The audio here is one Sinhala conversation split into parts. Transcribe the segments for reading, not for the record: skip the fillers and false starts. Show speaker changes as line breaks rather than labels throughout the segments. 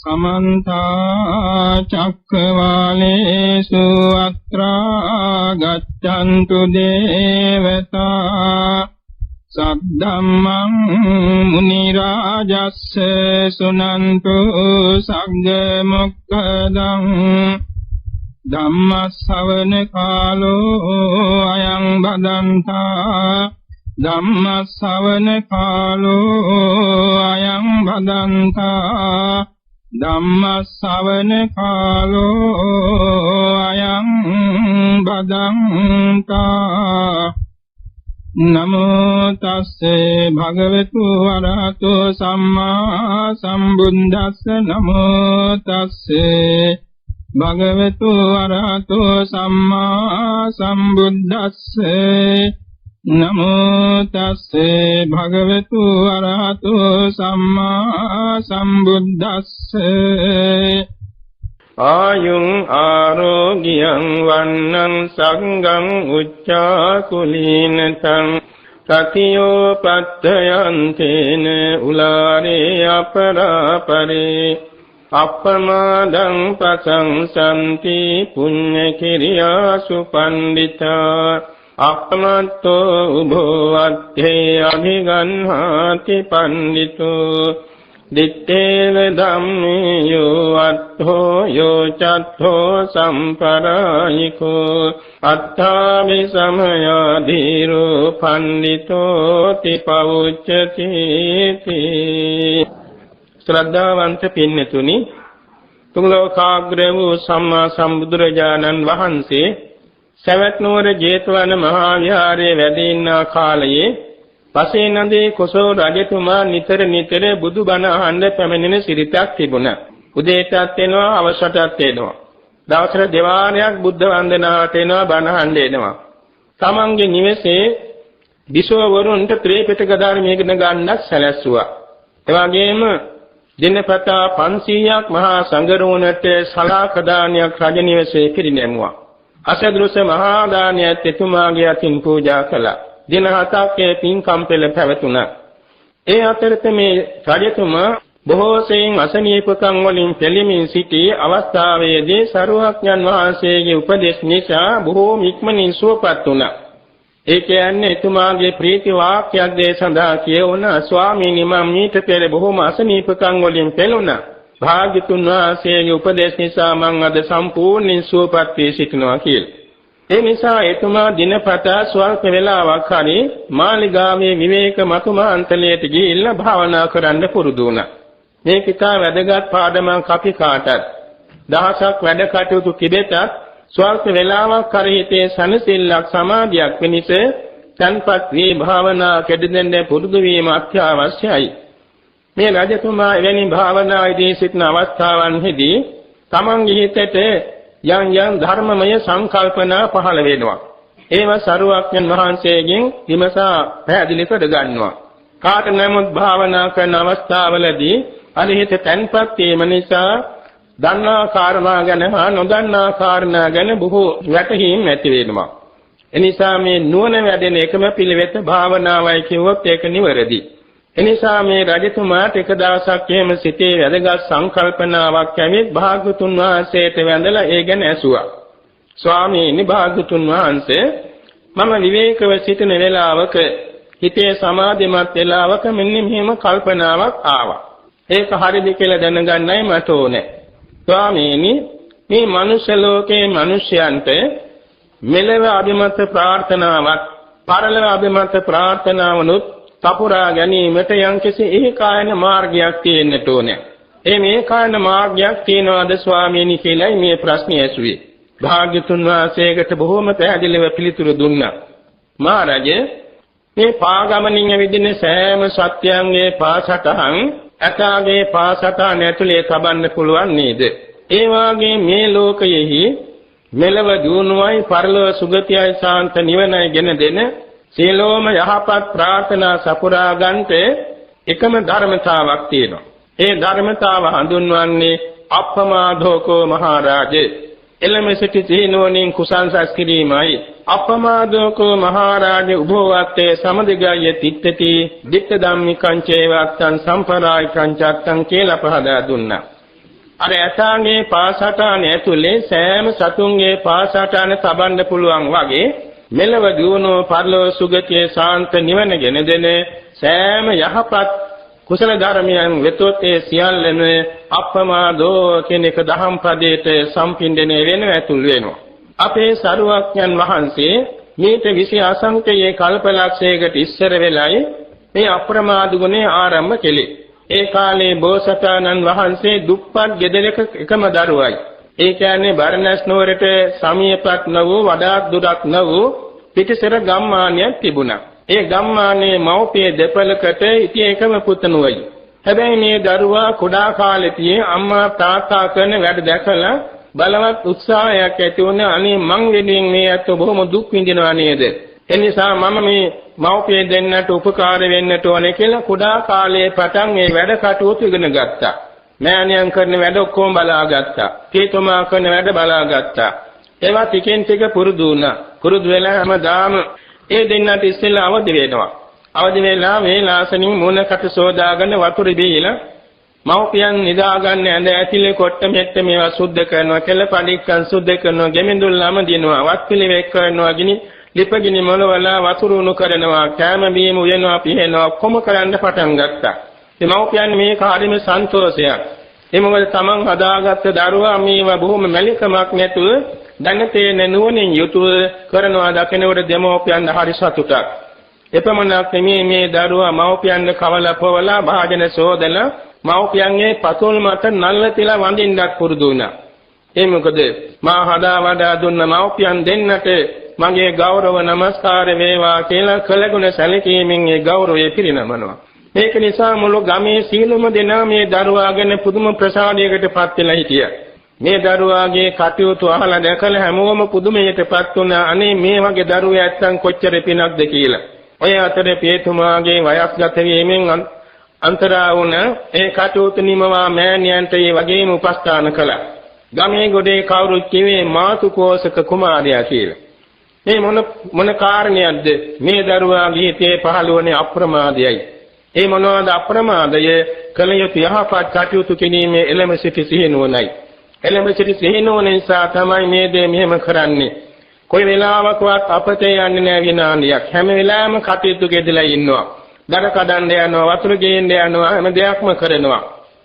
समन्त चक्रवालेषु अत्रा गच्छन्तु देवता सद्धम्मं मुनिराजस्स सुनन्तु सग्गमुक्तदं ධම්මස්සවන කාලෝ අයං බදන්තා ධම්මස්සවන කාලෝ අයං බදන්තා ධම්මස්සවන කාලෝ අයං බදන්තා නමෝ තස්සේ භගවතු වරහතෝ සම්මා සම්බුද්දස්ස නමෝ තස්සේ භගවතු වරහතෝ සම්මා සම්බුද්දස්සේ නමෝ තස්සේ භගවතු වරහතෝ සම්මා සම්බුද්දස්සේ ආයුං ආරෝග්‍යං වන්නං සංගං උච්චාකුලීනතං සතියෝ පත්තයන්තේන උලාරේ අපරාපරේ අප්පමාදං ප්‍රසංසන්ති පුඤ්ඤ කිරියාසු පණ්ඩිතා අප්පමත්තෝ උභෝ අත්ථේ අභිගන්හාති පණ්ඩිතෝ දිත්තේව ධම්මේ යෝ අත්ථෝ යෝ චත්තෝ සම්පරායිකෝ අත්ථාමි සමයාධීරෝ පණ්ඩිතෝ තිපවුච්චති ශ්‍රද්ධාවන්ත පින්නතුනි තුන් ලෝකාග්‍ර වූ සම්මා සම්බුදුරජාණන් වහන්සේ සවැත් නුවර ජේතවන මහා විහාරයේ වැඩ ඉන්න කාලයේ පසේ නදී කොසල් රජතුමා නිතර බුදුබණ අහන්න පැමිණෙන සිරිතක් තිබුණා. උදේටත් එනවා අවසටත් එනවා. දවසට දෙවාරයක් බුද්ධ වන්දනාවට එනවා බණ අහන්න එනවා. තමන්ගේ නිවසේ විසවවරුන්ට ත්‍රිපිටක ධර්මය ඉගෙන ගන්නත් සැලැස්සුවා. ඒ වගේම දිනපතා 500ක් මහා සංඝරුවනට සලාක දානයක් රජ නිවසේ පිරිනැමුවා. අසදෘස මහා දානයත් එතුමාගේ අතින් පූජා කළා. දින 7ක් පින්කම් පෙළ පැවතුණා. ඒ අතරත මේ රජතුමා බොහෝ සෙයින් අසනීපකම් වලින් පෙළෙමින් සිටි අවස්ථාවේදී සරුවඥන් වහන්සේගේ උපදෙස් නිසා බොහෝ ඉක්මනින් සුවපත් වුණා. ඒ කියන්නේ එතුමාගේ ප්‍රීති වාක්‍යයක් දේශනා කියවුණා. ස්වාමීනි මම මීට පෙර බොහෝම අසනීපකම් වලින් පෙළුණා. භාග්‍යතුන් වහන්සේගේ උපදේශ නිසා මම අද සම්පූර්ණයෙන් සුවපත් වී සිටිනවා කියලා. ඒ නිසා එතුමා දිනපතා ස්වල්ප වේලාවක් හරි මාලිගාවේ විවේක මතුමහන්තලයට ගිහිල්ලා භාවනා කරන්න පුරුදු වුණා. මේක ඉතා වැදගත් පාඩමක් අපි කාටත්. දහසක් වැඩ කටයුතු කිබෙතත් ස්වල්ප වේලාවක් හරි හිතේ සනසිල්ලක් සමාධියක් වෙනස තන්පත් වී භාවනා කෙරෙන්න පුරුදු වීම අත්‍යවශ්‍යයි. මේ රජතුමා එවැනි භාවනාවේදී සිටින අවස්ථාවන්හිදී තමන්ගේ හිතට යම් ධර්මමය සංකල්පනා පහළ වෙනවා. ඒවා සරුවක්ඥන් වහන්සේගෙන් විමසා පැහැදිලි කර ගන්නවා. කාට නමුත් භාවනා කරන අවස්ථාවලදී අනිහිත තන්පත් වීම නිසා දන්නා කාරණා ගැන හා නොදන්නා කාරණා ගැන බොහෝ වැටහීම් ඇති වෙනවා. එනිසා මේ නුවණ වැඩෙන එකම පිළිවෙත භාවනාවයි කිව්වොත් ඒක නිවැරදි. එනිසා මේ රජතුමාට එක දවසක් එහෙම සිටේ වැදගත් සංකල්පනාවක් ඇවිත් භාග්‍යතුන් වහන්සේට වැඳලා ඒ ගැන ඇසුවා. ස්වාමීනි භාග්‍යතුන් වහන්සේ මම විවේකව සිටින වෙලාවක හිතේ සමාධිමත් වෙලාවක මෙන්න මෙහෙම කල්පනාවක් ආවා. ඒක හරිද කියලා දැනගන්නයි මට ඕනේ. ස්වාමීනි මේ මනුෂ්‍ය ලෝකයේ මිනිසයන්ට මෙලව අභිමත ප්‍රාර්ථනාවක් පරලොව අභිමත ප්‍රාර්ථනාවනුත් තපුරා ගැනීමට යම්කිසි ඒකායන මාර්ගයක් තියෙන්නට ඕනේ. මේ ඒකායන මාර්ගයක් තියනවාද ස්වාමීනි කියලායි මේ ප්‍රශ්නේ ඇසුවේ. භාග්‍යතුන් වහන්සේකට බොහොම පැහැදිලිව පිළිතුරු දුන්නා. මහරජා මේ පාගමනින් ඇවිදින සෑම සත්‍යයන්ගේ පාසටහන් ඇතාගේ පාසටහන් ඇතුලේ තබන්න පුළුවන් නේද? ඒ වාගේ මේ ලෝකයෙහි මෙලව දුණුවයි පරලොව සුගතියයි ශාන්ත නිවනයි ගෙන දෙන සියලෝම යහපත් ප්‍රාර්ථනා සපුරා ගන්නට එකම ධර්මතාවක් තියෙනවා. ඒ ධර්මතාව හඳුන්වන්නේ අප්පමාදෝකෝ මහරජේ. එළම සිටි තීනෝනින් කුසංසස් කිරීමයි. අප්පමාදෝකෝ මහරජේ උභවත්තේ සමදිගය තිත්තති දිත්ත ධම්මිකං චේවත්තං සම්පරායිකං චත්තං කියලා පහදා දුන්නා. අර ඇතාගේ පාසටාන ඇතුලේ සෑම සතුන්ගේ පාසටාන තබන්න පුළුවන් වගේ මෙලව දියුණුව පරලෝ සුගතියේ ශාන්ත නිවනගෙන දෙන සෑම යහපත් කුසල ධර්මයන් වෙතොත් ඒ සියල්ලම අප්‍රමාදෝ කියන එක දහම් පදයට සම්පින්දණය වෙන ඇතුල් වෙනවා. අපේ සරුවක්ඥන් වහන්සේ මේට 20 අසංඛ්‍යයේ කල්පලක්ෂයකට ඉස්සර වෙලයි මේ අප්‍රමාද ගුණය ආරම්භ කෙලේ. ඒ කාලේ බෝසතාණන් වහන්සේ දුප්පත් ගෙදරක එකම දරුවයි. ඒ කියන්නේ බරණැස් නුවරට සමීපත් නො වූ වඩාත් දුරක් නො වූ පිටිසර ගම්මානයක් තිබුණා. ඒ ගම්මානයේ මව්පිය දෙපළකට ඉති එකම පුතණුවයි. හැබැයි මේ දරුවා කුඩා කාලේදී අම්මා තාත්තා කරන වැඩ දැකලා බලවත් උත්සාහයක් ඇති වුණා. අනේ මං වෙනුවෙන් මේ අත බොහොම දුක් විඳිනවා නේද? එනිසා මම මේ මව්පිය දෙන්නට උපකාර වෙන්නට ඕනේ කියලා කුඩා කාලයේ පටන් මේ වැඩ කටයුතු ඉගෙන ගත්තා. මෑණියන් කරන වැඩ ඔක්කොම බලාගත්තා. කීතුමා කරන වැඩ බලාගත්තා. ඒවා ටිකෙන් ටික පුරුදු වුණා. පුරුදු වෙලා හැමදාම ඒ දෙන්නට ඉස්සෙල්ලා අවදි වෙනවා. අවදි වෙලා වේලාසනින් මුණකට සෝදාගෙන වතුර බීලා මව්පියන් නිදාගන්න ඇඳ ඇතිලේ කොට මෙට්ට මේවා සුද්ධ කරනවා. කෙල පඩික්කන් සුද්ධ කරනවා. ගෙමිඳුල්ලාම දිනවා. වත් පිළිවෙක් කරනවා. ගිනි ලිපගිනි මොළවලා වතුර උණු කරනවා. කෑම බීම උයනවා පිහෙනවා. කොම කරන්න පටන් ගත්තා. ඒ මව්පියන් මේ කාර්යෙම සන්තෝෂයක්. ඒ මොකද තමන් හදාගත්ත දරුවා මේවා බොහොම මැලිකමක් නැතුව දැනතේන නුවණින් යුතුව කරනවා දකිනකොට දෙමව්පියන් හරි සතුටක්. එපමණක් නෙමෙයි මේ දරුවා මව්පියන් කවලා පොවලා භාජන සෝදලා මව්පියන්ගේ පතුල් මත නල්ල තියලා වඳින්නත් පුරුදු වුණා. ඒ මොකද මා හදා වඩා දුන්න මව්පියන් දෙන්නට මගේ ගෞරව නමස්කාර වේවා කියලා කළගුණ සැලකීමෙන් ඒ ගෞරවය පිරිනමනවා. මේක නිසා මුළු ගමේ සීලම දෙනා මේ දරුවා ගැන පුදුම ප්‍රසාදයකටපත් වෙලා හිටියා. මේ දරුවාගේ කටයුතු අහලා දැකලා හැමෝම පුදුමයටපත් වුණා. අනේ මේ වගේ දරුවෝ ඇත්තන් කොච්චර පිනක්ද කියලා. ඔය අතරේ පියතුමාගේ වයස්ගත වීමෙන් අන්තරා වුණ ඒ කටයුතු නිමවා මෑණියන්ට ඒ වගේම උපස්ථාන කළා. ගමේ ගොඩේ කවුරුත් කිව්වේ මාතුකෝසක කුමාරයා කියලා. මේ මොන කාරණයක්ද? මේ දරුවාගේ හිතේ පහළවන්නේ අප්‍රමාදයයි. ඒ මොනවාද අප්‍රමාදය? කල යුතු යහපත් කටයුතු කිරීමේ එළම සිටි සිහිනුවණයි. එළම සිටි සිහිනුවණ නිසා තමයි මේ දේ මෙහෙම කරන්නේ. කොයි වෙලාවකවත් අපතේ යන්නේ නැහැ විනාඩියක්. හැම වෙලාවෙම කටයුතු ගෙදලා ඉන්නවා. දර කඩන්න යනවා, වතුර ගේන්න යනවා, හැම දෙයක්ම කරනවා.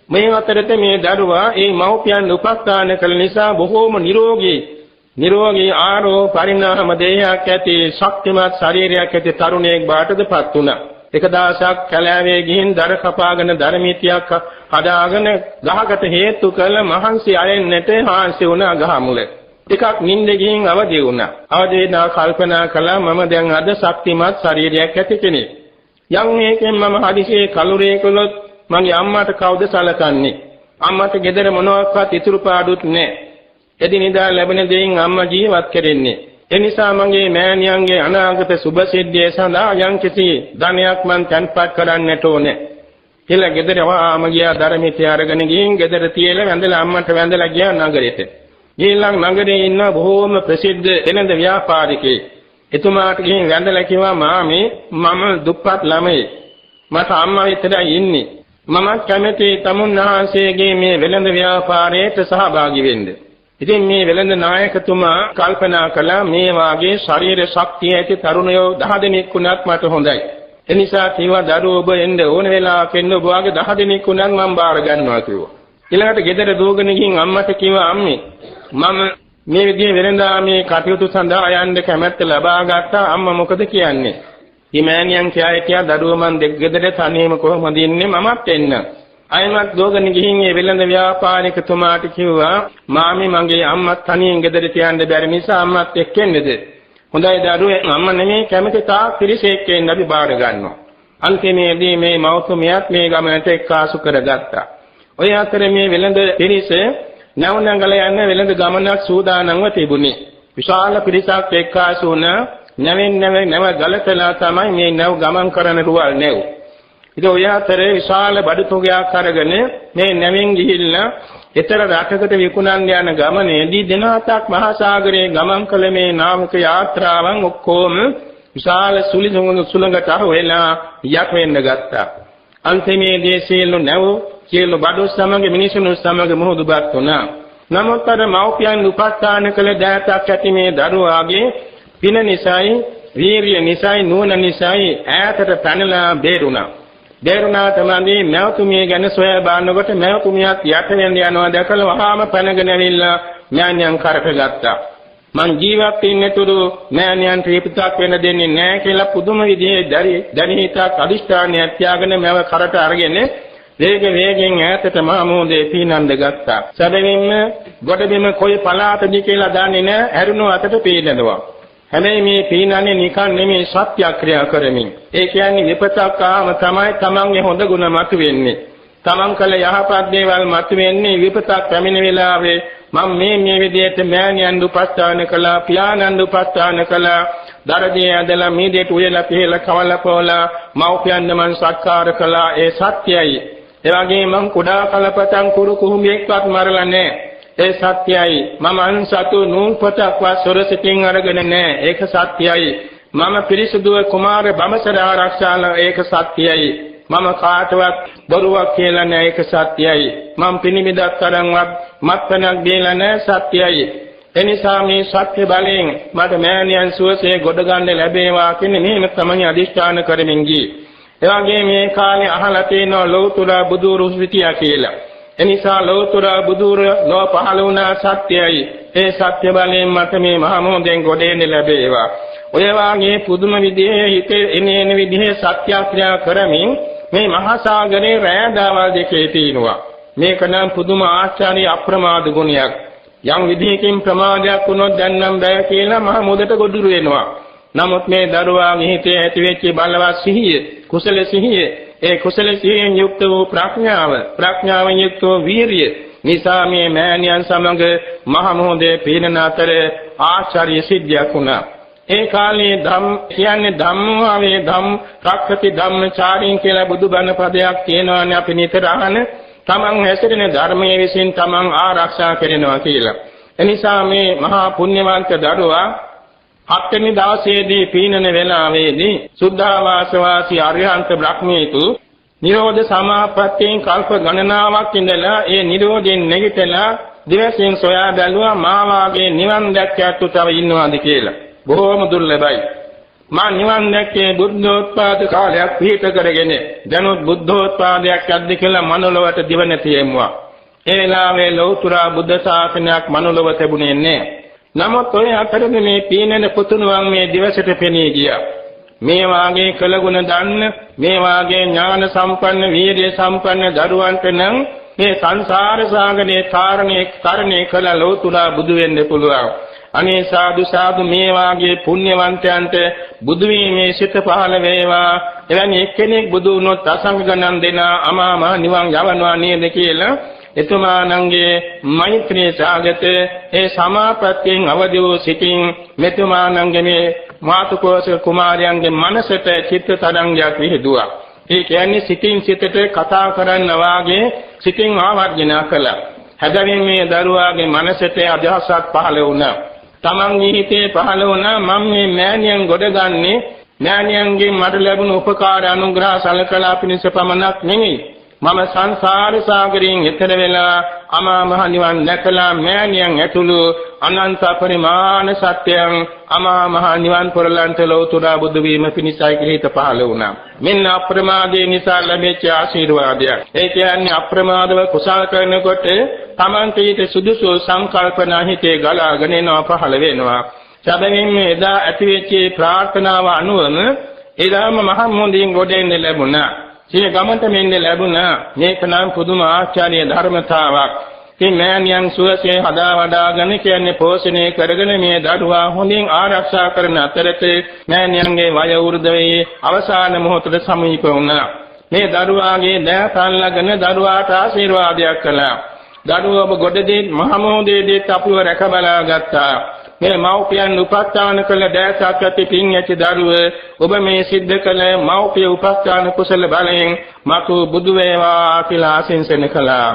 මේ අතරත මේ දරුවා ඒ මව්පියන් උපස්ථාන කළ නිසා බොහෝම නිරෝගී ආරෝ පරිණාම දේහයක් ඇති ශක්තිමත් ශරීරයක් ඇති තරුණයෙක් බාටදපත් වුණා. එක දවසක් කැලෑවේ ගිහින් දර කපාගෙන ධර්මීතියක් හදාගෙන ගහකට හේතු කළ මහන්සි අයෙන්නට හාන්සි වුණා ගහ මුල. ටිකක් නිින්ද ගිහින් අවදි වුණා. අවදි වෙනා කල්පනා කළා මම දැන් අද ශක්තිමත් ශරීරයක් ඇති කෙනෙක්. යම් මේකෙන් මම හදිසියේ කලුරේ කළොත් මගේ අම්මාට කවුද සලකන්නේ? අම්මාට ගෙදර මොනවාක්වත් ඉතුරු පාඩුත් නැහැ. එදිනෙදා ලැබෙන දෙයින් අම්මා ජීවත් කරන්නේ. ඒ නිසා මගේ මෑණියන්ගේ අනාගත සුභ සිද්ධිය සඳහා යම්කිසි ධනයක් මං තැන්පත් කරන්නට ඕනේ. කියලා ගෙදර වහාම ගියා ධර්මිතය අරගෙන ගිහින් ගෙදර තියලා වැඳලා අම්මට වැඳලා ගියා නගරෙට. ඊළඟ නගරේ ඉන්න බොහෝම ප්‍රසිද්ධ එළඳ ව්‍යාපාරිකයෙක්. එතුමාට ගිහින් වැඳලා කිව්වා මාමේ මම දුප්පත් ළමයි. මට අම්මා විතරයි ඉන්නේ. මම කැමති තමුන්වහන්සේගේ මේ වෙළඳ ව්‍යාපාරයට සහභාගී වෙන්න. ඉතින් මේ වෙළඳ නායකතුමා කල්පනා කළා මේ වාගේ ශරීර ශක්තිය ඇති තරුණයෝ 10 දෙනෙක් වුණත් මට හොඳයි. ඒ නිසා කිව්වා දරුවෝ ඔබ එන්න ඕන වෙලාවක එන්න ඔබ වාගේ 10 දෙනෙක් වුණත් මම බාර ගන්නවා කිව්වා. ඊළඟට ගෙදර දුවගෙන ගිහින් අම්මට කිව්වා අම්මේ මම මේ විදිහේ වෙළඳාමේ කටයුතු සඳහා යන්න කැමැත්ත ලබා ගත්තා. අම්මා මොකද කියන්නේ? හිමෑනියන් කියා දරුවෝ මන් ගෙදර තනියම කොහොමද ඉන්නේ මමත් එන්න. අයමත් දෝගන ගිහින් මේ වෙළඳ ව්‍යාපාරිකතුමාට කිව්වා මාමි මගේ අම්මත් තනියෙන් ගෙදර තියන්න බැරි නිසා අම්මත් එක්ක එන්නද? හොඳයි දරුවේ අම්මා නෙමෙයි කැමති තාක් පිරිසෙක් එන්න අපි බාර ගන්නවා. අන්තිමේදී මේ මව්තුමියත් මේ ගමනට එක්කාසු කරගත්තා. ඔය අතරේ මේ වෙළඳ පිරිස නැවනංගල යන වෙළඳ ගමනක් සූදානම්ව තිබුණේ. විශාල පිරිසක් එක්කාසු වුණ නැව ගලතලා තමයි මේ නැව ගමන් කරන රුවල් නැව. ඉතින් ඔය අතරේ විශාල බඩුතුගයක් අරගෙන මේ නැවෙන් ගිහිල්ලා ඊතර රටකට විකුණන්න යන ගමනේදී දින 7ක් මහා සාගරයේ ගමන් කළ මේ නාමික යාත්‍රාවන් ඔක්කොම විශාල සුළඟට අහු වෙලා යක් වෙන්න ගත්තා. අන්තිමේදී සියලු නැව සියලු බඩු සමග මිනිසුන් සමග මුහුදුබත් වුණා. නමුත් අර මව්පියන් උපස්ථාන කළ දෑතක් ඇති මේ දරුවාගේ පින නිසායි, වීරිය නිසායි, නුවණ නිසායි ඈතට පැනලා බේරුණා. බේරුණා තමයි මව්තුමිය ගැන සොයා බලනකොට මව්තුමියත් යට වෙන්න යනවා දැකලා වහාම පැනගෙන ඇවිල්ලා මෑණියන් කරකගත්තා. මං ජීවත් වෙන්නතුරු මෑණියන්ට විපතක් වෙන්න දෙන්නේ නැහැ කියලා පුදුම විදිහේ දැනිහිතක් අදිෂ්ඨානයක් තියාගෙන මව කරට අරගෙන වේගෙන් ඈතට මහමෝදේ පීනන්ද ගත්තා. සැබවින්ම ගොඩබිම කොයි පළාතදී කියලා දන්නේ නැහැ. ඇරුණු අතට පීනනවා. හැබැයි මේ පීනන්නේ නිකන් නෙමෙයි සත්‍යක්‍රියා කරමින්. ඒ කියන්නේ විපතක් ආවම තමයි තමන්ගේ හොඳ ගුණ මතුවෙන්නේ. තමන් කළ යහපත් දේවල් මතුවෙන්නේ විපතක් පැමිණ වෙලාවේ මම මේ විදිහට මෑණියන් උපස්ථාන කළා, පියාණන් උපස්ථාන කළා, දරදී ඇදලා මීදේට උයලා පිහලා කවලා පොවලා මව්පියන් මන් සත්කාර කළා. ඒ සත්‍යයි. ඒ වගේම මං කුඩා කලපතන් කුරු කුහුඹෙක්වත් මරලා නැහැ. ඒ සත්‍යයි. මම අන්සතු නූල්පතක්වත් සොරසිතින් අරගෙන නැහැ. ඒක සත්‍යයි. මම පිරිසුදුව කුමාර බඹසර ආරක්ෂාල ඒක සත්‍යයි. මම කාටවත් බොරුවක් කියලා නැහැ. ඒක සත්‍යයි. මම පිනිමිදක් තරම්වත් මත්පැනක් දීලා නැහැ. සත්‍යයි. එනිසා මේ සත්‍ය බලයෙන් මට මෑණියන් සුවසේ ගොඩ ගන්න ලැබේවා කියන මේම තමයි අදිෂ්ඨාන කරමින් ගියේ. එවාගේ මේ කාලේ අහලා තියෙනවා ලෞතර බුදුරු සිටියා කියලා. එනිසා ලෞතර බුදුරු ලෝ පහළ වුණා සත්‍යයි. ඒ සත්‍ය බලයෙන් මට මේ මහා මොහොතෙන් ගොඩ එන්න ලැබේවා. ඔය වාගේ පුදුම විදිහේ හිතේ එනේන විදිහේ සත්‍යක්‍රියා කරමින් මේ මහා සාගරේ රැඳවල් දෙකේ තිනවා. මේක නම් පුදුම ආශ්චර්ය අප්‍රමාද ගුණයක්. යම් විදිහකින් ප්‍රමාදයක් වුණොත් දැන් නම් බෑ කියලා මහා මොහොතට ගොදුරු වෙනවා. නමුත් මේ දරුවාගේ හිතේ ඇතිවෙච්ච බලවත් සිහිය, කුසල සිහිය, ඒ කුසල සිහියෙන් යුක්ත වූ ප්‍රඥාවෙන් යුක්ත වූ වීරිය නිසා මේ මෑණියන් සමග මහ මොහොතේ පීනන අතර ආචාර්ය සිද්ධියක් වුණා. ඒ කාලේ කියන්නේ ධම්මෝහවේ ධම් රක්ඛති ධම්මචාරීන් කියලා බුදුබණ පදයක් තියෙනවානේ අපි නිතර අහන. තමන් හැසිරෙන ධර්මයේ විසින් තමන් ආරක්ෂා කරනවා කියලා. එනිසා මේ මහා පුණ්‍යවන්ත දරුවා හත්වෙනි දවසේදී පීනන වෙලාවේදී සුද්ධාවාස වාසී අරිහන්ත බ්‍රහ්මීතු නිරෝධ සමාපත්තියෙන් කල්ප ගණනාවක් ඉඳලා ඒ නිරෝධයෙන් නැගිටලා දිවසින් සොයා බැලුවා මා වාගේ නිවන් දැක්කයතු තව ඉන්නවාද කියලා. බොහෝම දුර්ලභයි. මා නිවන් දැක්කේ බුද්ධෝත්පාද කාලයක් පිහිට කරගෙන දැනුත් බුද්ධෝත්පාදයක් යද්දි කියලා මනුලොවට දිව නැතිවෙමුවා. ඒ වෙලාවේ ලෞතර බුද්ධ ශාසනයක් මනුලොව තිබුණේ නැහැ. නමුත් ඔය අතරේ මේ පීනන පුතුණුවන් මේ දිවසට පෙනී ගියා. මේ වාගේ කළගුණ දන්න, මේ වාගේ ඥාන සම්පන්න, වීර්ය සම්පන්න දරුවන්ට නම් මේ සංසාර සාගරේ තරණේ කළ ලෞතර බුදු වෙන්න පුළුවන්. අනේ සාදු සාදු මේ වාගේ පුණ්‍යවන්තයන්ට බුදු වීමේ සිත පහළ වේවා. එවැනි එක්කෙනෙක් බුදු වුණොත් අසංඛ ගණන් දෙන අමා මහ නිවන් යවනවා නේද කියලා එතුමාණන්ගේ මෛත්‍රී සාගත ඒ සමාපත්තියෙන් අවදි වූ සිටින් මෙතුමාණන්ගේ මේ මාතුකෝස කුමාරයන්ගේ මනසට චිත්ත තරංගයක් විහිදුවා. ඒ කියන්නේ සිටින් සිතට කතා කරන්න වාගේ සිටින් ආවර්ජන කළා. හැබැයි මේ දරුවාගේ මනසට අදහසක් පහළ වුණා. තමන්ගේ හිතේ පහළ වුණා මම මේ මෑණියන් ගොඩගන්නේ මෑණියන්ගෙන් මට ලැබුණු උපකාර අනුග්‍රහ සලකලා පිණිස පමණක් නෙමෙයි. මම සංසාර සාගරයෙන් එතර වෙලා අමා මහ නිවන් දැකලා මෑණියන් ඇතුළු අනන්ත පරිමාණ සත්‍යයන් අමා මහ නිවන් පොරලන්ට ලෞතර බුදු වීම පිණිසයි කිහිත පහළ වුණා. මෙන්න අප්‍රමාදයේ නිසා ලැබෙච්ච ආශිර්වාදයක්. ඒ කියන්නේ අප්‍රමාදව කුසල කරනකොට තමන්ට ඊට සුදුසු සංකල්පනා හිතේ ගලාගෙන එනවා පහළ වෙනවා. සැබවින්ම එදා ඇතිවෙච්ච ප්‍රාර්ථනාව අනුවම එදාම මහ මොහොතින් ගොඩෙන්න ලැබුණා. සිය ගමන්ට මෙන්න ලැබුණා. මේක නම් පුදුම ආචාර්ය ධර්මතාවක්. මේ මෑණියන් සුවසේ හදා වඩාගෙන කියන්නේ පෝෂණය කරගෙන මේ දරුවා හොඳින් ආරක්ෂා කරන අතරතේ මෑණියන්ගේ වය වෘද්ධ වේ අවසාන මොහොතට සමීප වුණා. මේ දරුවාගේ දෑත අල්ලගෙන දරුවාට ආශිර්වාදයක් කළා. දරුවා ඔබ ගොඩදී මහ මොහොතේදී අපිව රැක බලා ගත්තා. මේ මව්පියන් උපස්ථාන කළ දෑසක් ඇති පින් ඇති දරුව ඔබ මේ සිද්ධ කළ මව්පිය උපස්ථාන කුසල බලයෙන් මතු බුදු වේවා කියලා ආශිංසන කළා.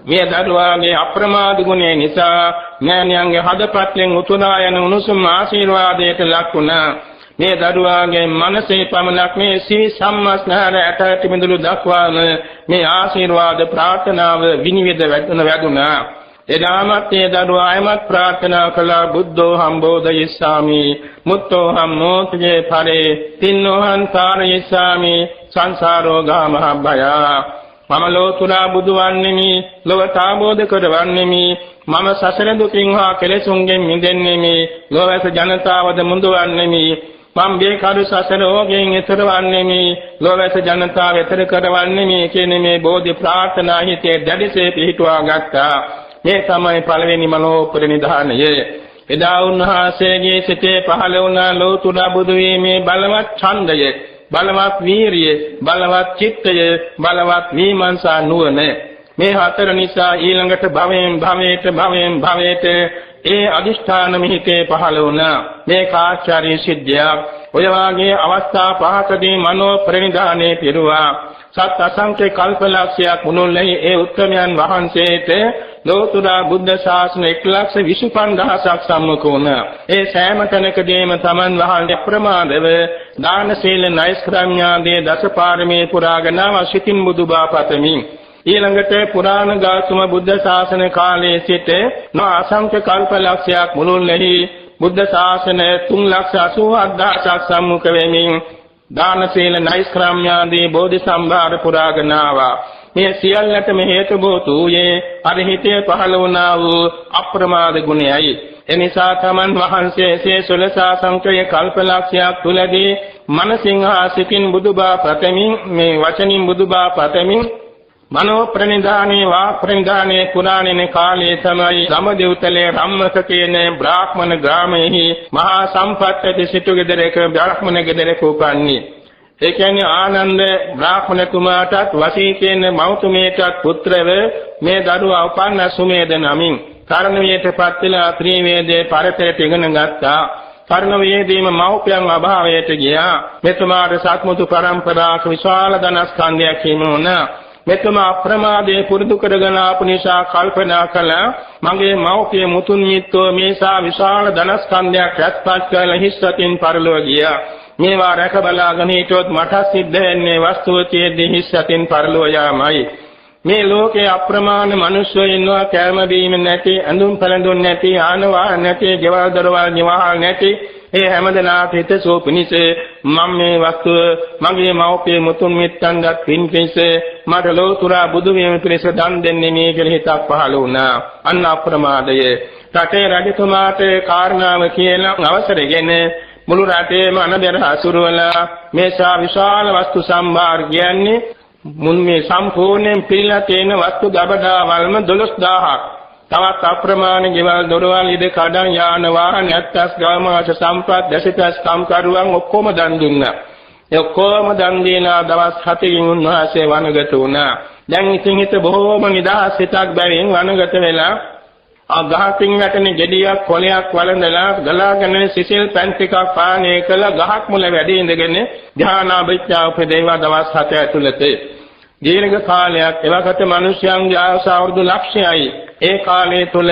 මේ දරුවාගේ අප්‍රමාද ගුණය නිසා මෑණියන්ගේ හදපත්ෙන් උතුරා යන උණුසුම් ආශිර්වාදයට ලක් වුණා. මේ දරුවාගේ මනසේ පමණක් මේ සිවි සම්මස්නහර ඇටට මිදුළු දක්වාම මේ ආශිර්වාද ප්‍රාර්ථනාව විනිවිද වැදුනා. එදාමත් ඒ දරුවා ආයමත් ප්‍රාර්ථනා කළා බුද්ධෝ හම්බෝධයිස්සාමි මුත්තෝ හම්මෝතේ පරේ තින්නෝහං කාරයිස්සාමි සංසාරෝ ගාමහබ්බය. මම ලෝතුරා බුදු වන්නේමි ලොව තාබෝධ කරවන්නේමි මම සසර දුකින් හා කෙලෙසුන්ගෙන් මිදෙන්නේමි ලෝවැස ජනතාවද මුදවන්නේමි මම බේකරු සසර ඕගෙන් ඈතර වන්නේමි ලෝවැස ජනතාව ඈතර කරවන්නේමි කියන මේ බෝධි ප්‍රාර්ථනා හිතේ දැඩිසේ පිහිටුවා ගත්තා. මේ තමයි පළවෙනි මනෝපරිනිධානය. එදා උන්වහන්සේගේ සිතේ පහළ වුණ ලෝතුරා බුදු වීමේ බලවත් ඡන්දය, බලවත් වීරිය, බලවත් චිත්තය, බලවත් විමර්ශනා නුවණ මේ හතර නිසා ඊළඟට භවයට ඒ අදිෂ්ඨාන මිහිතේ පහළ වුණා. මේ කාචාරී සිද්ධියක්. ඔය වාගේ අවස්ථා පහකදී මනෝ ප්‍රනිධානයේ පිරුවා. සත් අසංඛ්‍ය කල්පලක්ෂයක් මුළුල්ලේ ඒ උත්තමයන් වහන්සේට ලෝතුරා බුද්ධ ශාසන 1,25,000ක් සම්මුඛ වුණා. ඒ සෑම තැනකදීම තමන් වහන්සේ ප්‍රමාදව දාන සීල නෛෂ්ක්‍රම්‍යාදී දසපාරමී පුරාගෙන සිතින් බුදුබා පතමින් ඊළඟට පුරාණ ගාතුම බුද්ධ ශාසන කාලයේ සිට අසංඛ්‍ය කල්පලක්ෂයක් මුළුල්ලේ බුද්ධ ශාසන 3,87,000ක් සම්මුඛ වෙමින් දාන සීල නෛෂ්ක්‍රම්‍යාදී බෝධි සම්භාර පුරාගෙන ආවා. මේ සියල්ලටම හේතු බෝතුයේ අරහිතේ පහළ වුණා වූ අප්‍රමාද ගුණයයි. එනිසා තමන් වහන්සේ සේසුලසා සංකේය කල්පලක්ෂයක් තුලදී මනසින් හා සිතින් බුදුබා ප්‍රතමින් මේ වචනින් බුදුබා ප්‍රතමින් මනෝ ප්‍රනිධානේ වා ප්‍රනිධානේ පුරාණේ කාලයේ තමයි රමදෙව්තලේ රම්මක කියන බ්‍රාහ්මණ ග්‍රාමයේ මහා සම්පත්තේ සිටු ගෙදරක බ්‍රාහ්මණ ගෙදරක උපන්නේ. ඒ කියන්නේ ආනන්ද බ්‍රාහ්මණතුමාටත් වසී කියන මෞතුමියටත් පුත්‍රව මේ දරුවා උපන්න සුමේද නමින් කර්ණවේදපත් වෙලා ත්‍රිවේදයේ පරතරයට ඉගෙන ගත්තා. කර්ණවේදීම මෞපියන් අභාවයට ගියා. මෙතුමාට සත්මුතු පරම්පරාවක විශාල ධනස්කන්ධයක් හිමිවුණා. මෙතුමා අප්‍රමාදයේ පුරුදු කරගෙන ආපු නිසා කල්පනා කළා මගේ මෞපිය මුතුන් මිත්තෝ මේසා විශාල ධනස්කන්ධයක් රැස්පත් කරලා හිස්සතින් පරලොව ගියා. මේවා රැක බලාගෙන හිටියොත් මට සිද්ධ වෙන්නේ වස්තුව තියෙද්දී හිස්සතින් පරලොව යාමයි. මේ ලෝකේ අප්‍රමාණ මිනිස්සු ඉන්නවා කෑම බීම නැති, ඇඳුම් පැළඳුම් නැති, ආන වාහන නැති, ගෙවල් දොරවල් නිවාහල් නැති. ඒ හැමදෙනාට හිතසෝ පිණිස මම මේ වස්තුව මගේ මව්පිය මුතුන් මිත්තන්වත් පින්පින්ස මට ලෝතුරා බුදු වීම පිණිස දන් දෙන්නේ මේ කියලා හිතක් පහළ වුණා. අන්න අප්‍රමාදය. රටේ රජතුමාට කාරණාව කියලා අවසරගෙන මුළු රටේම අනබෙර හසුරුවලා මේසා විශාල වස්තු සම්භාර කියන්නේ මුන් මේ සම්පූර්ණයෙන් පිළිලා තියෙන වස්තු ගබඩාවල්ම 12000ක්. තවත් අප්‍රමාණ ගෙවල් දොරවල් ඉද කඩන් යාන වාහන ඇත්තස් ගාමාශ සම්පත් දැසිතස් කම්කරුවන් ඔක්කොම දන් දුන්නා. ඒ ඔක්කොම දන් දීලා දවස් 7කින් උන්වහන්සේ වනගත වුණා. දැන් ඉතින් හිත බොහෝම නිදහස් හිතක් බැවින් වනගත වෙලා ගහකින් වැටෙන ගෙඩියක් කොලයක් වළඳලා ගලාගෙන සිසිල් පැන් ටිකක් පානය කළ ගහක් මුල වැඩ ඉඳගෙන ධානාභිඥා උපදේවා දවස් 7 ඇතුළත දීර්ඝ කාලයක් එවකට මිනිසයන්ගේ ආයුෂ අවුරුදු ලක්ෂයයි. ඒ කාලය තුල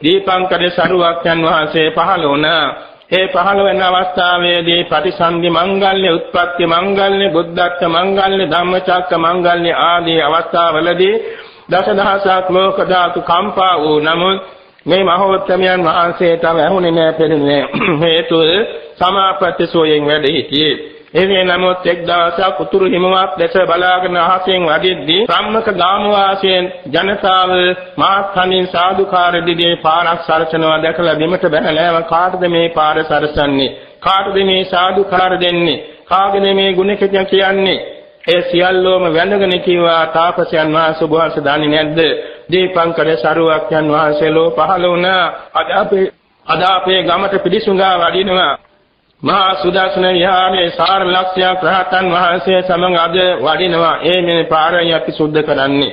දීපංකර සරුවක්යන් වහන්සේ පහළ වුණා. ඒ පහළ වෙන අවස්ථාවේදී ප්‍රතිසන්දි මංගල්‍ය, උත්පත්ති මංගල්‍ය, බුද්ධත්ව මංගල්‍ය, ධම්මචක්ක මංගල්‍ය ආදී අවස්ථාවලදී දසදහසක් ලෝක ධාතු කම්පා වූ නමුත් මේ මහෝත්තමයන් වහන්සේට වැහුනේ නැහැ පෙරුනේ. හේතුව සමාපatti සෝයෙන් වැඩ සිටියේ. එසේ නමුත් එක් දවසක් උතුරු හිමවත් දැස බලාගෙන අහසෙන් වඩිද්දී සම්මක ගාම වාසීන් ජනතාව මාත්හනින් සාදුකාර දිගේ පාරක් සරසනවා දැකලා බිමට බැහැලා කාටද මේ පාර සරසන්නේ? කාටද මේ සාදුකාර දෙන්නේ? කාගේද මේ ගුණ කියන්නේ? ඒ සියල්ලෝම වැඳගෙන කිව්වා තාපසයන් වහන්සේ ඔබ වහන්සේ දන්නේ නැද්ද? දීපංකර සරුවක්යන් වහන්සේලෝ පහළ වුණා. අද අපේ ගමට පිළිසුඟා වඩිනවා. මහා සුදර්ශන විහාරයේ සාර ලක්ෂයක් රහතන් වහන්සේ සමග අද වඩිනවා. ඒ මේ පාරයි අපි සුද්ධ කරන්නේ.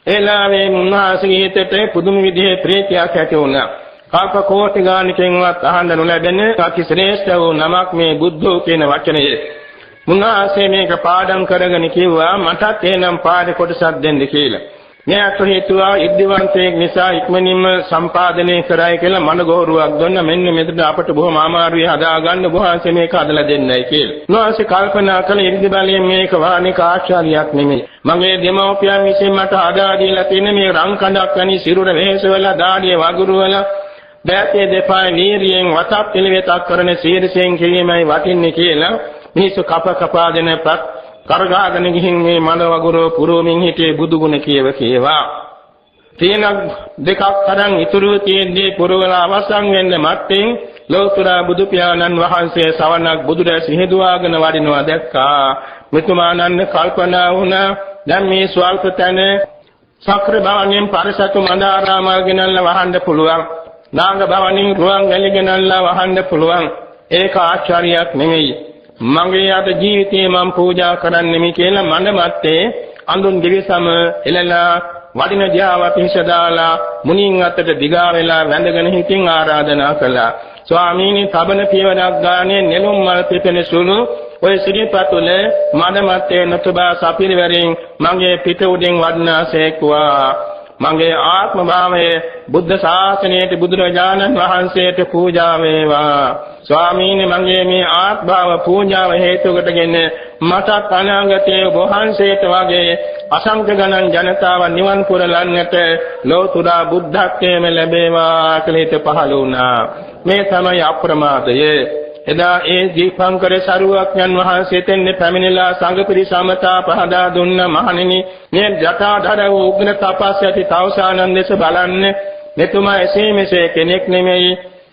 එලාවේ මුන්වහන්සේගේ හිතට පුදුම විදිහේ ප්‍රීතියක් ඇති වුණා. කල්ප කෝටි ගානකින්වත් අහන්න නොලැබෙන අති ශ්‍රේෂ්ඨ වූ නමක් මේ බුද්ධෝ කියන වචනයේ. මුන්වහන්සේ මේක පාඩම් කරගෙන කිව්වා මටත් එනම් පාඩේ කොටසක් දෙන්න කියලා. මෙයට හේතුව ඉද්ධිවන්තයෙක් නිසා ඉක්මනින්ම සම්පාදනය කරයි කියලා මනගෝරුවක් දුන්න මෙන්න මෙතන අපට බොහොම අමාරුයි හදාගන්න වහන්සේ මේක හදලා දෙන්නයි කියලා. උන්වහන්සේ කල්පනා කළ ඉර්ධි බලයෙන් මේක වාණික ආශ්චර්යයක් නෙමෙයි. මගේ දෙමව්පියන් විසින් මට හදා දීලා තියෙන මේ රන් කඳක් වැනි සිරුර වෙහෙසවල දාඩිය වගුරුවල බෑතේ දෙපා වීරියෙන් වතක් පිළිවෙතක් කරන සීරසෙන් කිරීමයි වටින්නේ කියලා මිනිස්සු කපා දෙනපත් කරගාගෙන ගිහින් මේ මල වගුරු පුරෝමින් හිටියේ බුදු ගුණ කියවා. තේන දෙකක් තරම් ඉතුරු තියෙන්නේ පුරවල අවසන් වෙන්න මත්තෙන් ලෝතර බුදු පියාණන් වහන්සේ සවනක් බුදුරැස් හිඳුවාගෙන වඩිනවා දැක්කා. මෙතුමාණන් කල්පනා වුණා දැන් මේ ස්වල්ප තැන සක්‍ර භවණයෙන් පරිසතු මන්දාරාමල් ගෙනල්ලා වහන්න පුළුවන්. නාග භවණින් රුවන් වැලි ගෙනල්ලා වහන්න පුළුවන්. ඒක ආශ්චර්යයක් නෙමෙයි. මගේ අද ජීවිතේ මම පූජා කරන්නෙමි කියලා මන මැත්තේ අඳුන් දිවිසම එළලා වඩින දියාවට හිස දාලා මුණින් අතට දිගා වෙලා වැඳගෙන හිතින් ආරාධනා කළා. ස්වාමීනි තබන පියවරක් ගානේ නෙළුම් මල් පිපෙන සුළු ඔය සිරිපතුල මන මැත්තේ නතුබා සපිරිවරින් මගේ පිට උඩින් වඩනාසේක්වා. මගේ ආත්ම භාවයේ බුද්ධ ශාසනයේ බුදුරජාණන් වහන්සේට පූජා වේවා. ස්වාමීනි මගේ මේ ආත්භාව පූජාව හේතු කොටගෙන මට අනාගතයේ වහන්සේට වගේ අසංඛ්‍ය ගණන් ජනතාව නිවන් පුරලන්නට ලෝතුරා බුද්ධත්වයේම ලැබේවා කියලා හිත පහළ වුණා. මේ තමයි අප්‍රමාදය. එදා ඒ දීපංකර සරුවක්ඥන් වහන්සේ තෙන්නේ පැමිණලා සංඝ පිරිසමතා පහදා දුන්න මහණෙනි මේ ජටාධර වූ උග්‍ර තපස් ඇති තවුසානන් දෙස බලන්න. මෙතුමා එසේ මෙසේ කෙනෙක් නෙමෙයි.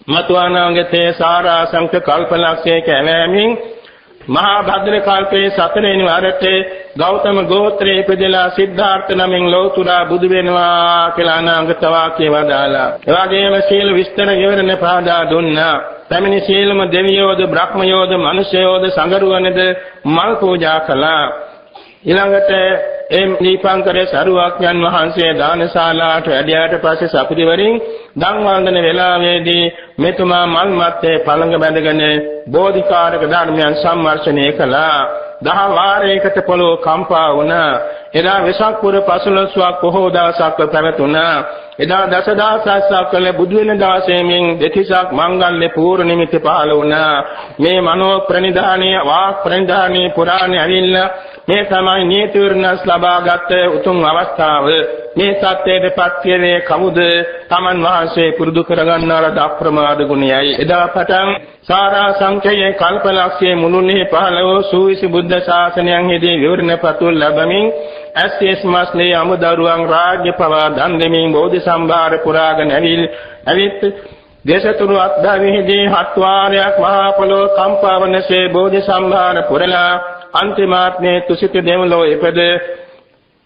මතු අනාගතයේ සාරා සංඛ්‍ය කල්පලක්ෂයක ඇවෑමින් මහා භද්‍ර කල්පයේ 4 වෙනි වරට ගෞතම ගෝත්‍රයේ ඉපදලා සිද්ධාර්ථ නමින් ලෝතුරා බුදු වෙනවා කියලා අනාගත වාක්‍ය වදාලා. ඒ වගේම සීල විස්තර විවරණ පාදා දුන්නා. පැමිණි සීලම දෙවියෝද බ්‍රහ්මයෝද මිනිසයෝද සංගරුවනද මල් පූජා කළා. ඊළඟට දීපංකර සරුවක්ඥන් වහන්සේ දානශාලාවට වැඩියාට පස්සේ සපිරිවරින් දන් වන්දන වේලාවේදී මෙතුමා මල් මැත්තේ පළඟ බැඳගෙන බෝධිකාරක ධර්මයන් සම්මර්ෂණය කළා. 10 වාරයකට පොළොව කම්පා වුණා. එදා වෙසක් පුර 15ක් පොහොව දවසක් පැවතුණා. එදා දසදහසක් කළ බුදු වෙන දාසයෙන් දෙතිසක් මංගල්‍ය පූර්ණ නිමිති පහළ වුණා. මේ මනෝ ප්‍රනිධානීය වාක් ප්‍රනිධානීය පුරාණේ ඇවිල්ලා මේ තමයි නීතිවරණස් ලබාගත් උතුම් අවස්ථාව. මේ සත්‍යයේ පත්‍යනේ කවුද? තමන් වහන්සේ පුරුදු කරගන්නාලා අප්‍රමාද ගුණයයි. එදා පටන් සාරා සංඛ්‍යයේ කල්පලක්ෂයේ මුළුල්ලේ පහළ වූ සූවිසි බුද්ධ ශාසනයන් හිදී විවරණ පතුල් ලැබමින් ඇස් මාස්ලේ අමුදරුවන් රාජ්‍ය පවා දන් දෙමින් බෝධි සම්භාර පුරාගෙන ඇවිත් දේශතුරු අත්දැකීමේදී හත් වාරයක් මහා පොළොව කම්පාවනසේ බෝධි සම්භාර පුරලා අන්තිමාත්මේ තුසිත දෙවලෝ ඉපද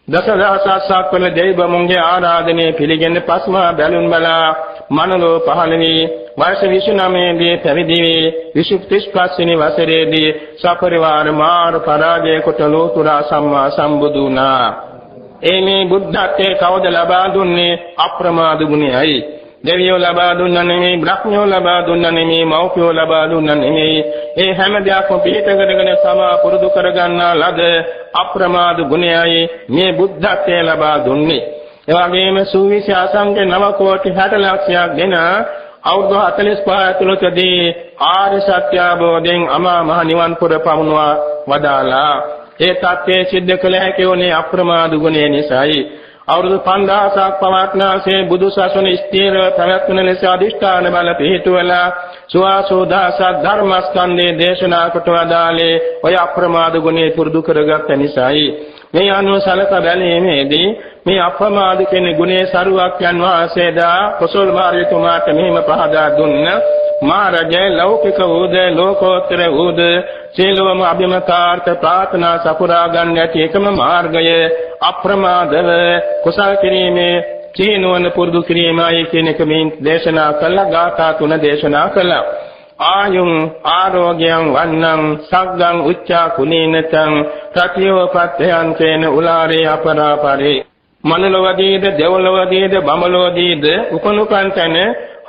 දසදහසක් වන දෙවිබමුන්ගේ ආරාධනය පිළිගෙන පස්මා බැලුන් බලා මනලෝ පහළ වී වර්ෂ 29 දී පැවිදි වී 35 වෙනි වසරේදී සපරිවාර මාර පරාජය කොට ලෝතුරා සම්මා සම්බුදු වුණා. මේ බුද්ධත්වයේ කවද ලබා දුන්නේ? අප්‍රමාද ගුණයයි. දෙවියෝ ලබා දුන්නා නෙමෙයි, බ්‍රහ්මයෝ ලබා දුන්නා නෙමෙයි, මෞපියෝ ලබා දුන්නා නෙමෙයි. ඒ හැම දෙයක්ම පිළිත කරගෙන සමා පුරුදු කරගන්නා ලද අප්‍රමාද ගුණයයි මේ බුද්ධත්වයේ ලබා දුන්නේ. ඒ වගේම සූවිසි අසංඛ්‍ය 9 කෝටි 60 ලක්ෂයක් දෙන අවුරුදු 45 ඇතුළතදී ආර්ය සත්‍ය අවබෝධයෙන් අමා මහ නිවන් පුර පමුණවා වදාලා. ඒ තත්ත්වයේ සිද්ධ කළ හැකි වුණේ අප්‍රමාද ගුණය නිසායි. අවුරුදු 5000ක් පවත්නාසේ බුදු සසුන ස්ථීරව පැවැත්වෙන ලෙස අධිෂ්ඨාන බල පිහිටුවලා සුවාසෝදාස ධර්මස්කන්ධේ දේශනා කොට වදාලේ ඔය අප්‍රමාද ගුණේ පුරුදු කරගත් නිසායි. මේ අනුව සලක බැලීමේදී මේ අප්‍රමාද කියන ගුණේ සරුවක්යන් වහන්සේදා කොසල් මාර්ගතුමාට මෙහිම පහදා දුන්න. මහරජා ලෞකික වූද ලෝකෝත්තර වූද සියලුම අභිමතාර්ථ ප්‍රාර්ථනා සපුරා ගන්න ඇති එකම මාර්ගය අප්‍රමාදව කුසල් කිරීමේ චේනවන පුරුදු කිරීමයි කියන එක මේ දේශනා කළා. ගාථා 3 දේශනා කළා. ආයුං ආරෝග්‍යං වන්නං සග්ගං උච්චා කුණීනතං ප්‍රතියෝපත්තයන් තේන උලාරේ අපරාපරේ. මනලවදීද දෙවලවදීද බමලවදීද උපනුපන් තැන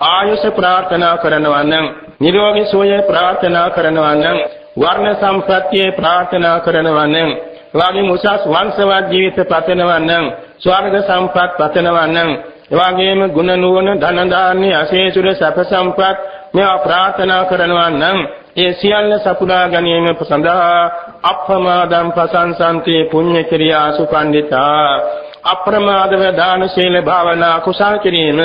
ආයුෂ ප්‍රාර්ථනා කරනවා නම්, නිරෝගී සුවය ප්‍රාර්ථනා කරනවා නම්, වර්ණ සම්ප්‍රත්‍ය ප්‍රාර්ථනා කරනවා නම්, වාගේ උසස් වංශවත් ජීවිත පතනවා නම් ස්වර්ග සම්පත් පතනවා නම් එවාගේම ගුණ නුවණ ධන දාන්‍ය අශේෂුර සැප සම්පත් මේවා ප්‍රාර්ථනා කරනවා නම් ඒ සියල්ල සපුරා ගැනීම සඳහා අප්‍රමාදම් ප්‍රසංසන්ති පුඤ්ඤ ක්‍රියාසු පණ්ඩිතා අප්‍රමාදව දාන සීල භාවනා කුසල් කිරීම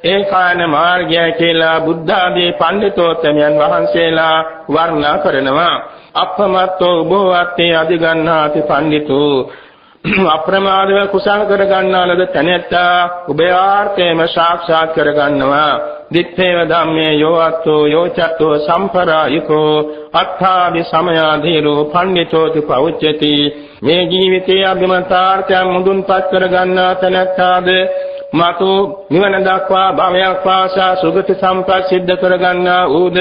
ඒකායන මාර්ගය කියලා බුද්ධ ආදී පඬිතෝත්තමයන් වහන්සේලා වර්ණනා කරනවා. අප්‍රමත්තෝ උභවත්තේ අධිගන්නාති පඬිතෝ අප්‍රමාදව කුසල් කර ගන්නාලද තැනැත්තා උභයාර්ථේම සාක්ෂාත් කර ගන්නවා. දිත්තේව ධම්මේ යෝවත්තෝ යෝචත්තෝ සම්පරායිකෝ අත්ථාදි සමයාධීරෝ පඬිතෝති පෞච්චති. මේ ජීවිතයේ අභිමතාර්ථය මුදුන්පත් කර ගන්නා තැනැත්තාද මතු නිවන දක්වා භවයක් වාසා සුගති සම්පත් සිද්ධ කර ගන්නා ඌද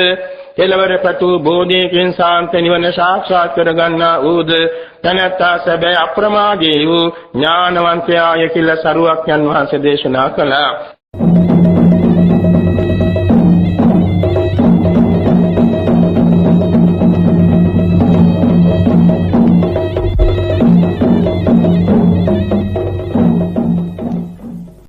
කෙලවර පතු බෝධියකින් සාන්ත නිවන සාක්ෂාත් කර ගන්නා ඌද තැනැත්තා සැබෑ අප්‍රමාදී වූ ඥානවන්තයාය කියලා සරුවක්යන් වහන්සේ දේශනා කළා.